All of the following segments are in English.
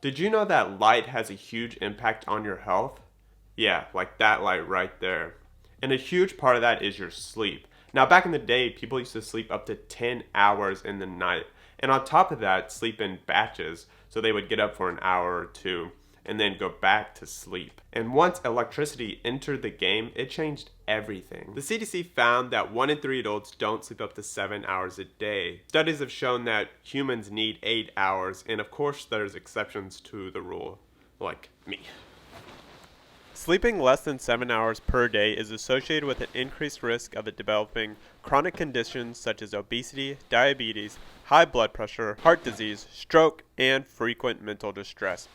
Did you know that light has a huge impact on your health? Yeah, like that light right there. And a huge part of that is your sleep. Now, back in the day, people used to sleep up to 10 hours in the night. And on top of that, sleep in batches. So they would get up for an hour or two and then go back to sleep. And once electricity entered the game, it changed everything. The CDC found that 1 in 3 adults don't sleep up to 7 hours a day. Studies have shown that humans need 8 hours, and of course there's exceptions to the rule, like me. Sleeping less than 7 hours per day is associated with an increased risk of developing chronic conditions such as obesity, diabetes, high blood pressure, heart disease, stroke, and frequent mental distress.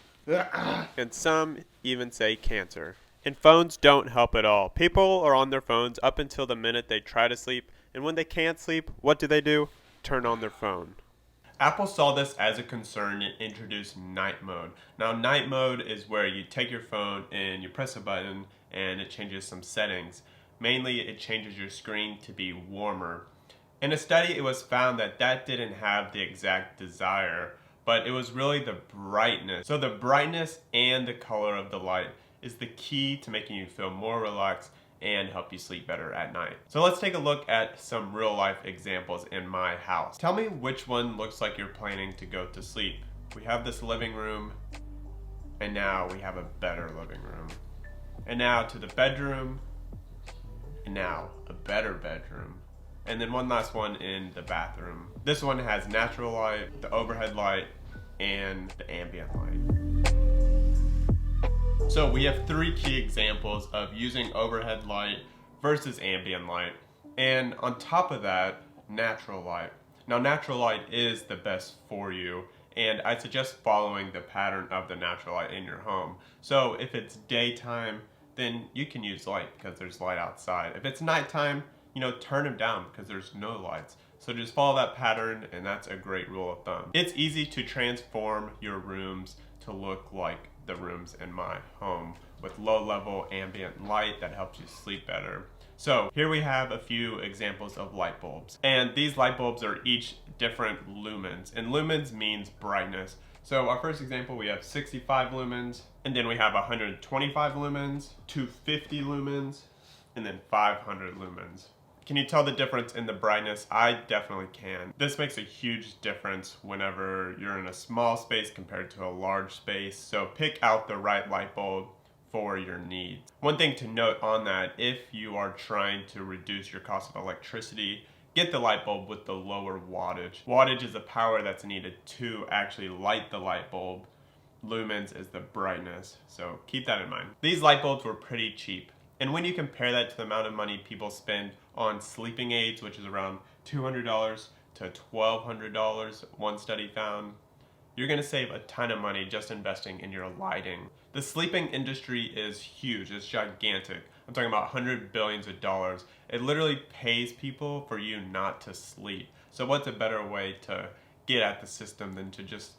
And some even say cancer. And phones don't help at all. People are on their phones up until the minute they try to sleep, and when they can't sleep, what do? Turn on their phone. Apple saw this as a concern and introduced night mode. Now, night mode is where you take your phone and you press a button and it changes some settings. Mainly, it changes your screen to be warmer. In a study, it was found that that didn't have the exact desire, but it was really the brightness. So the brightness and the color of the light is the key to making you feel more relaxed and help you sleep better at night. So let's take a look at some real life examples in my house. Tell me which one looks like you're planning to go to sleep. We have this living room, and now we have a better living room. And now to the bedroom, and now a better bedroom. And then one last one in the bathroom. This one has natural light, the overhead light, and the ambient light. So we have 3 key examples of using overhead light versus ambient light. And on top of that, natural light. Now, natural light is the best for you, and I suggest following the pattern of the natural light in your home. So if it's daytime, then you can use light because there's light outside. If it's nighttime, turn them down because there's no lights. So just follow that pattern, and that's a great rule of thumb. It's easy to transform your rooms to look like the rooms in my home with low-level ambient light that helps you sleep better. So here we have a few examples of light bulbs. And these light bulbs are each different lumens. And lumens means brightness. So our first example, we have 65 lumens, and then we have 125 lumens, 250 lumens, and then 500 lumens. Can you tell the difference in the brightness? I definitely can. This makes a huge difference whenever you're in a small space compared to a large space. So pick out the right light bulb for your needs. One thing to note on that, if you are trying to reduce your cost of electricity, get the light bulb with the lower wattage. Wattage is the power that's needed to actually light the light bulb. Lumens is the brightness, so keep that in mind. These light bulbs were pretty cheap. And when you compare that to the amount of money people spend on sleeping aids, which is around $200 to $1,200, one study found, you're going to save a ton of money just investing in your lighting. The sleeping industry is huge. It's gigantic. I'm talking about hundreds of billions of dollars. It literally pays people for you not to sleep. So what's a better way to get at the system than to just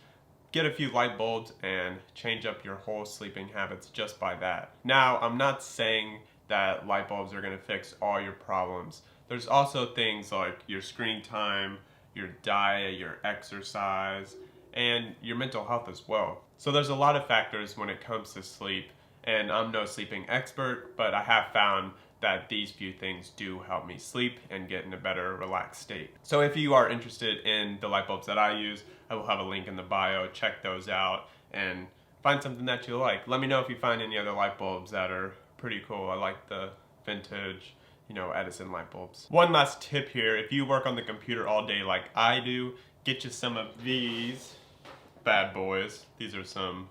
get a few light bulbs and change up your whole sleeping habits just by that. Now, I'm not saying that light bulbs are going to fix all your problems. There's also things like your screen time, your diet, your exercise, and your mental health as well. So there's a lot of factors when it comes to sleep, and I'm no sleeping expert, but I have found that these few things do help me sleep and get in a better relaxed state. So if you are interested in the light bulbs that I use, I will have a link in the bio. Check those out and find something that you like. Let me know if you find any other light bulbs that are pretty cool. I like the vintage, Edison light bulbs. One last tip here, if you work on the computer all day like I do, get you some of these bad boys. These are some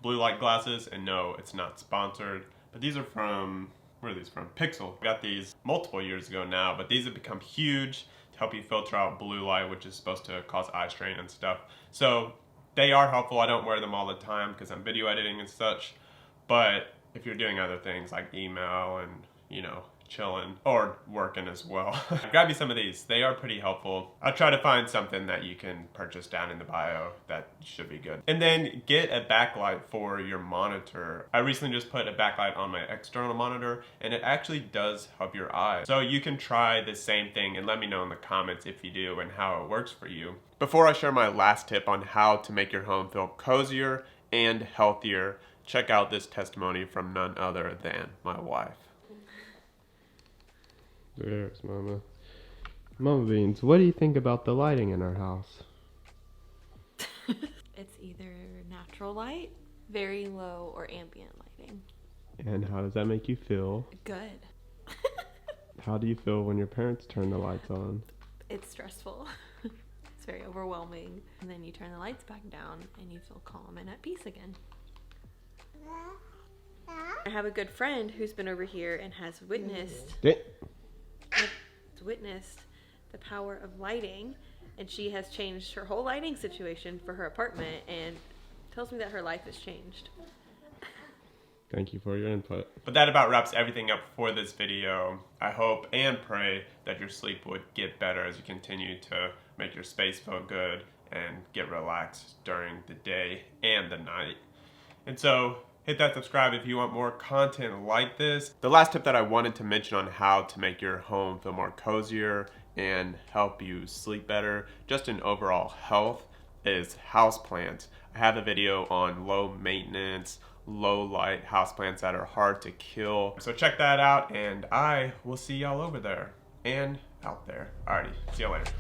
blue light glasses, and no, it's not sponsored, but these are from, where are these from? Pixel. I got these multiple years ago now, but these have become huge to help you filter out blue light, which is supposed to cause eye strain and stuff. So they are helpful. I don't wear them all the time because I'm video editing and such, but if you're doing other things like email and, chilling or working as well, grab you some of these. They are pretty helpful. I'll try to find something that you can purchase down in the bio that should be good. And then get a backlight for your monitor. I recently just put a backlight on my external monitor, and it actually does help your eyes. So you can try the same thing and let me know in the comments if you do and how it works for you. Before I share my last tip on how to make your home feel cozier and healthier. Check out this testimony from none other than my wife. There's Mama. Mama Beans, what do you think about the lighting in our house? It's either natural light, very low, or ambient lighting. And how does that make you feel? Good. How do you feel when your parents turn the lights on? It's stressful. It's very overwhelming. And then you turn the lights back down and you feel calm and at peace again. I have a good friend who's been over here and has witnessed the power of lighting, and she has changed her whole lighting situation for her apartment and tells me that her life has changed. Thank you for your input. But that about wraps everything up for this video. I hope and pray that your sleep would get better as you continue to make your space feel good and get relaxed during the day and the night. And so hit that subscribe if you want more content like this. The last tip that I wanted to mention on how to make your home feel more cozier and help you sleep better, just in overall health, is houseplants. I have a video on low maintenance, low light houseplants that are hard to kill. So check that out, and I will see y'all over there and out there. Alrighty, see y'all later.